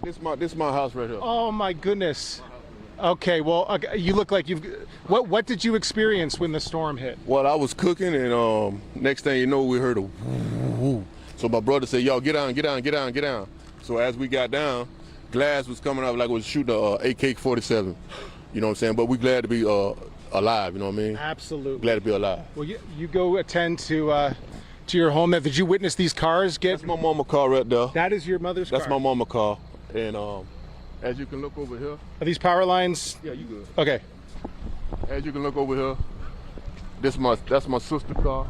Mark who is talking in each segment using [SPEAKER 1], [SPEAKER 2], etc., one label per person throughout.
[SPEAKER 1] This my house right here.
[SPEAKER 2] Oh my goodness. Okay, well, you look like you've. What did you experience when the storm hit?
[SPEAKER 1] Well, I was cooking, and next thing you know, we heard a woo. So my brother said, "Yo, get down, get down, get down, get down." So as we got down, glass was coming up like it was shooting a AK-47. You know what I'm saying? But we glad to be alive. You know what I mean?
[SPEAKER 2] Absolutely.
[SPEAKER 1] Glad to be alive.
[SPEAKER 2] Well, you go attend to your home. Now, did you witness these cars get?
[SPEAKER 1] That's my mama car right there.
[SPEAKER 2] That is your mother's car?
[SPEAKER 1] That's my mama car, and as you can look over here.
[SPEAKER 2] Are these power lines?
[SPEAKER 1] Yeah, you good.
[SPEAKER 2] Okay.
[SPEAKER 1] As you can look over here, that's my sister car.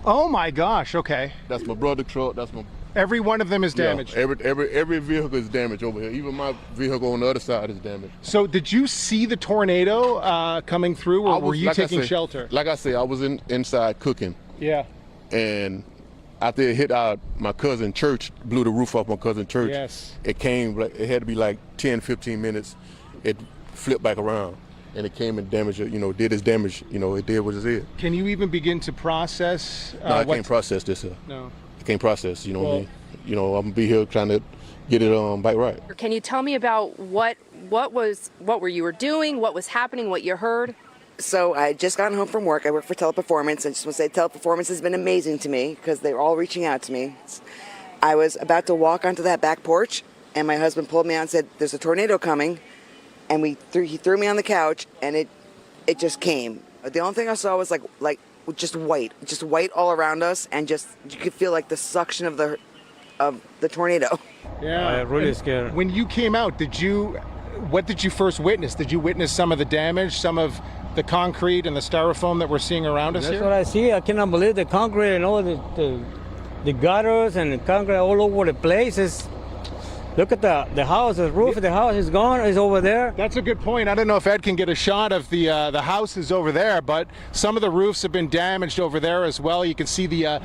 [SPEAKER 2] Oh my gosh. Okay.
[SPEAKER 1] That's my brother's truck. That's my.
[SPEAKER 2] Every one of them is damaged.
[SPEAKER 1] Yeah, every vehicle is damaged over here. Even my vehicle on the other side is damaged.
[SPEAKER 2] So did you see the tornado coming through, or were you taking shelter?
[SPEAKER 1] Like I said, I was inside cooking.
[SPEAKER 2] Yeah.
[SPEAKER 1] And after it hit my cousin's church, blew the roof off my cousin's church.
[SPEAKER 2] Yes.
[SPEAKER 1] It had to be like 10, 15 minutes. It flipped back around. And it came and damaged it, did its damage, it did what it did.
[SPEAKER 2] Can you even begin to process?
[SPEAKER 1] No, I can't process this.
[SPEAKER 2] No. I
[SPEAKER 1] can't process, what I mean? I'm gonna be here trying to get it back right.
[SPEAKER 3] Can you tell me about what were you doing, what was happening, what you heard?
[SPEAKER 4] So I just gotten home from work. I work for Teleperformance. I just want to say Teleperformance has been amazing to me because they're all reaching out to me. I was about to walk onto that back porch, and my husband pulled me out and said, "There's a tornado coming," and he threw me on the couch, and it just came. The only thing I saw was like just white all around us, and just you could feel like the suction of the tornado.
[SPEAKER 2] Yeah,
[SPEAKER 5] really scared.
[SPEAKER 2] When you came out, what did you first witness? Did you witness some of the damage, some of the concrete and the styrofoam that we're seeing around us here?
[SPEAKER 5] That's what I see. I cannot believe the concrete and all the gutters and the concrete all over the place. Look at the house, the roof of the house is gone, is over there.
[SPEAKER 2] That's a good point. I don't know if Ed can get a shot of the houses over there, but some of the roofs have been damaged over there as well. You can see the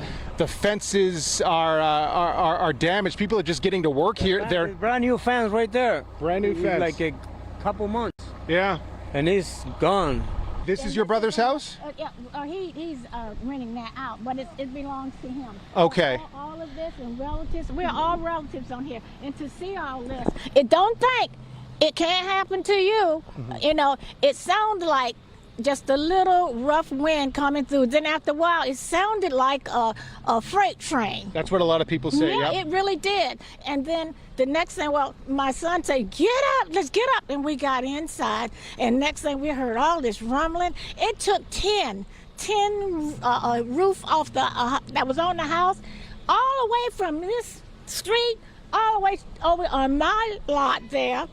[SPEAKER 2] fences are damaged. People are just getting to work here. They're
[SPEAKER 5] brand new fence right there.
[SPEAKER 2] Brand new fence.
[SPEAKER 5] Like a couple months.
[SPEAKER 2] Yeah.
[SPEAKER 5] And it's gone.
[SPEAKER 2] This is your brother's house?
[SPEAKER 6] Yeah, he's renting that out, but it belongs to him.
[SPEAKER 2] Okay.
[SPEAKER 6] All of this and relatives, we're all relatives on here. And to see all this, don't think it can't happen to you. Mm-hmm. It sounded like just a little rough wind coming through. Then after a while, it sounded like a freight train.
[SPEAKER 2] That's what a lot of people say,
[SPEAKER 6] yeah. It really did. And then the next thing, my son said, "Get up, let's get up." And we got inside, and next thing we heard all this rumbling. It took 10 roof off that was on the house, all the way from this street, all the way over on my lot there,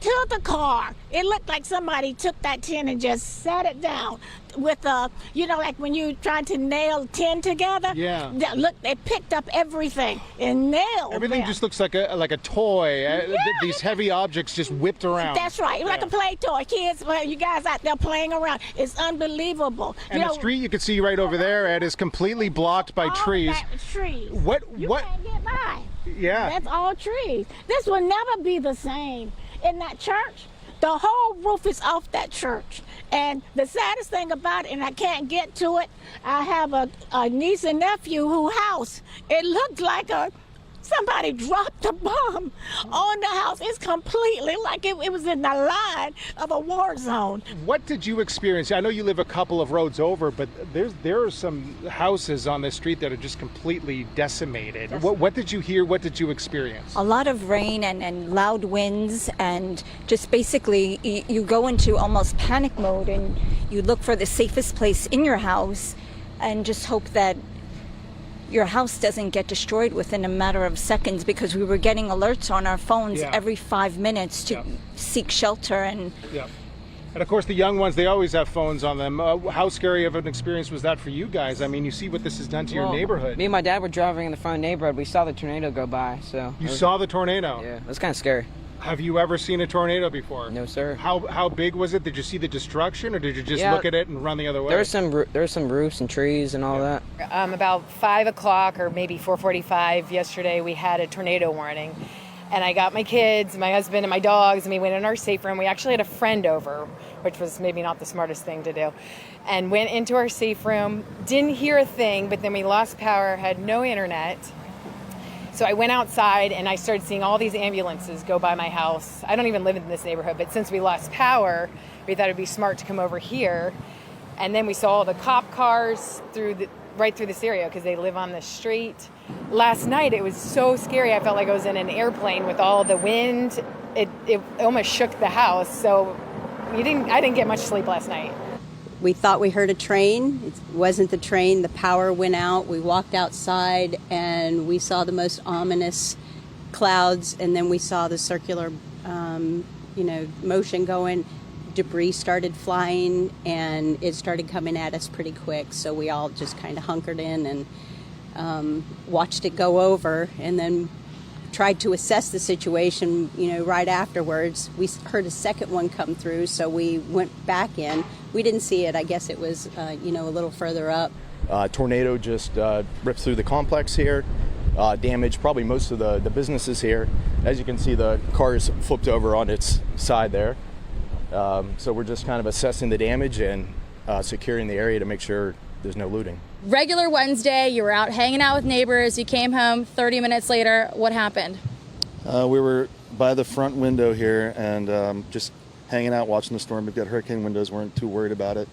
[SPEAKER 6] to the car. It looked like somebody took that tin and just sat it down with like when you trying to nail tin together.
[SPEAKER 2] Yeah.
[SPEAKER 6] Look, they picked up everything and nailed
[SPEAKER 2] everything.
[SPEAKER 6] them.
[SPEAKER 2] Just looks like a toy. Yeah. These heavy objects just whipped around.
[SPEAKER 6] That's right. Like a play toy. Kids, you guys out there playing around. It's unbelievable.
[SPEAKER 2] And the street you can see right over there, Ed, is completely blocked by trees.
[SPEAKER 6] Trees.
[SPEAKER 2] What?
[SPEAKER 6] You can't get by.
[SPEAKER 2] Yeah.
[SPEAKER 6] That's all trees. This will never be the same. In that church, the whole roof is off that church. And the saddest thing about it, and I can't get to it, I have a niece and nephew whose house, it looked like somebody dropped a bomb on the house. It's completely like it was in the line of a war zone.
[SPEAKER 2] What did you experience? I know you live a couple of roads over, but there are some houses on this street that are just completely decimated. What did you hear? What did you experience?
[SPEAKER 7] A lot of rain and loud winds, and just basically you go into almost panic mode, and you look for the safest place in your house and just hope that your house doesn't get destroyed within a matter of seconds, because we were getting alerts on our phones every 5 minutes to seek shelter. And
[SPEAKER 2] of course the young ones, they always have phones on them. How scary of an experience was that for you guys? I mean, you see what this has done to your neighborhood.
[SPEAKER 8] Me and my dad were driving in the front neighborhood. We saw the tornado go by. So
[SPEAKER 2] you saw the tornado?
[SPEAKER 8] Yeah, it was kind of scary.
[SPEAKER 2] Have you ever seen a tornado before?
[SPEAKER 8] No, sir.
[SPEAKER 2] How big was it? Did you see the destruction, or did you just look at it and run the other way?
[SPEAKER 8] There were some roofs and trees and all that.
[SPEAKER 9] About 5 o'clock or maybe 4:45 yesterday, we had a tornado warning. And I got my kids, my husband, and my dogs, and we went in our safe room. We actually had a friend over, which was maybe not the smartest thing to do, and went into our safe room, didn't hear a thing, but then we lost power, had no internet. So I went outside and I started seeing all these ambulances go by my house. I don't even live in this neighborhood, but since we lost power, we thought it'd be smart to come over here. And then we saw all the cop cars right through this area because they live on the street. Last night it was so scary. I felt like I was in an airplane with all the wind. It almost shook the house. So I didn't get much sleep last night.
[SPEAKER 10] We thought we heard a train. It wasn't the train. The power went out. We walked outside and we saw the most ominous clouds, and then we saw the circular, motion going. Debris started flying, and it started coming at us pretty quick. So we all just kind of hunkered in and watched it go over, and then tried to assess the situation, right afterwards. We heard a second one come through, so we went back in. We didn't see it. I guess it was, a little further up.
[SPEAKER 11] Tornado just ripped through the complex here, damaged probably most of the businesses here. As you can see, the car's flipped over on its side there. So we're just kind of assessing the damage and securing the area to make sure there's no looting.
[SPEAKER 12] Regular Wednesday, you were out hanging out with neighbors, you came home 30 minutes later. What happened?
[SPEAKER 13] We were by the front window here and just hanging out watching the storm. We've got hurricane windows, weren't too worried about it.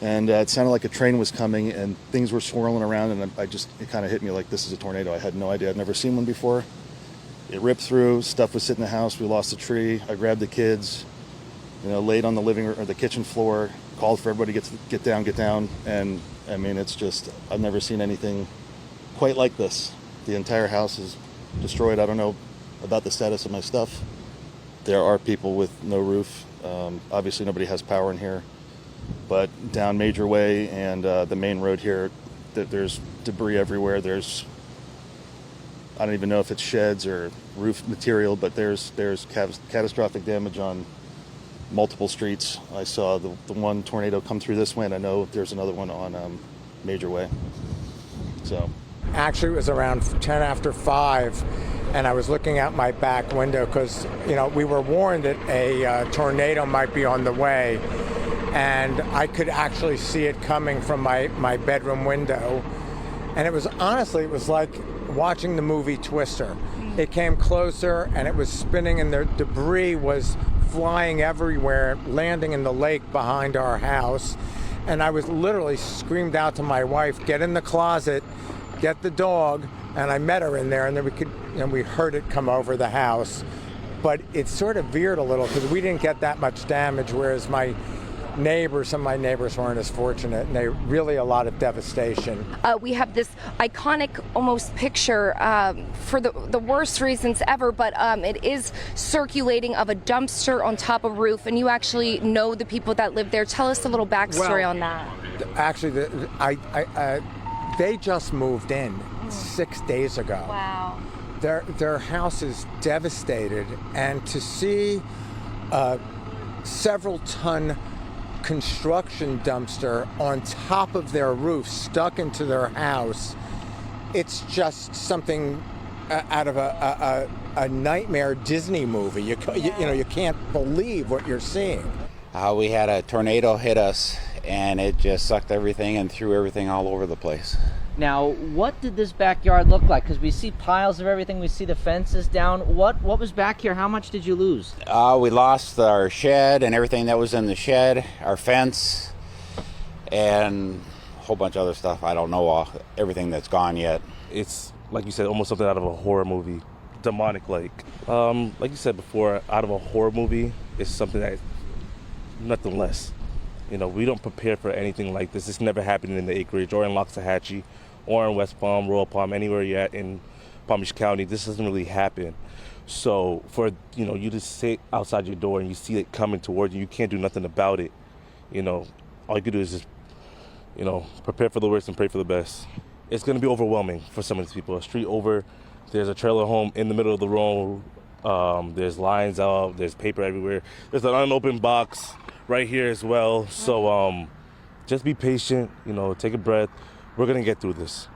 [SPEAKER 13] And it sounded like a train was coming and things were swirling around, and it kind of hit me like this is a tornado. I had no idea. I'd never seen one before. It ripped through, stuff was sitting in the house, we lost a tree. I grabbed the kids, laid on the living room or the kitchen floor, called for everybody to get down. And I mean, it's just, I've never seen anything quite like this. The entire house is destroyed. I don't know about the status of my stuff. There are people with no roof. Obviously nobody has power in here, but down Major Way and the main road here, there's debris everywhere. I don't even know if it's sheds or roof material, but there's catastrophic damage on multiple streets. I saw the one tornado come through this way, and I know there's another one on Major Way. So,
[SPEAKER 14] actually, it was around 10 after 5, and I was looking out my back window because we were warned that a tornado might be on the way, and I could actually see it coming from my bedroom window, and it was like watching the movie Twister. It came closer, and it was spinning, and the debris was flying everywhere, landing in the lake behind our house. And I was literally screamed out to my wife, get in the closet, get the dog. And I met her in there, and then we heard it come over the house. But it sort of veered a little because we didn't get that much damage, whereas some of my neighbors weren't as fortunate, and they really a lot of devastation.
[SPEAKER 3] We have this iconic almost picture for the worst reasons ever, but it is circulating of a dumpster on top of a roof, and you actually know the people that live there. Tell us a little backstory on that.
[SPEAKER 14] Actually, they just moved in 6 days ago.
[SPEAKER 3] Wow.
[SPEAKER 14] Their house is devastated, and to see several ton construction dumpster on top of their roof stuck into their house, it's just something out of a nightmare Disney movie. You can't believe what you're seeing.
[SPEAKER 15] We had a tornado hit us, and it just sucked everything and threw everything all over the place.
[SPEAKER 16] Now, what did this backyard look like? Because we see piles of everything. We see the fences down. What was back here? How much did you lose?
[SPEAKER 15] We lost our shed and everything that was in the shed, our fence, and a whole bunch of other stuff. I don't know everything that's gone yet.
[SPEAKER 17] It's, like you said, almost something out of a horror movie, demonic-like. Like you said before, out of a horror movie, it's something that nothing less. We don't prepare for anything like this. It's never happened in the acreage or in Loxahatchee or in West Palm, Royal Palm, anywhere you're at in Palm Beach County. This doesn't really happen. So for, you to sit outside your door and you see it coming towards you, you can't do nothing about it. All you can do is just, prepare for the worst and pray for the best. It's going to be overwhelming for some of these people. A street over, there's a trailer home in the middle of the road. There's lines out, there's paper everywhere. There's an unopened box right here as well. So just be patient, take a breath. We're going to get through this.